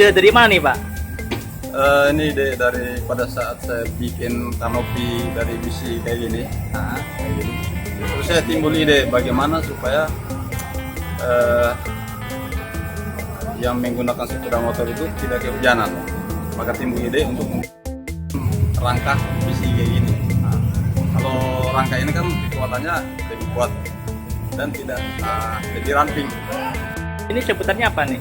ide dari mana nih Pak? Ini ide dari pada saat saya bikin kanopi dari besi kayak gini. Nah, Kayak gini. Terus saya timbul ide bagaimana supaya yang menggunakan sepeda motor itu tidak kehujanan. Maka timbul ide untuk rangka besi kayak gini. Nah, kalau rangka ini kan kekuatannya lebih kuat dan tidak lebih ramping. ini sebutannya apa nih?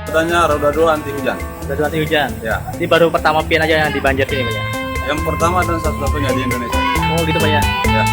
Sebenarnya roda 2 anti hujan. Udah anti hujan. Ya, Ini baru pertama pian aja yang di Banjar sini Pak ya? yang pertama dan satu-satunya di Indonesia. Oh gitu Pak ya? Ya.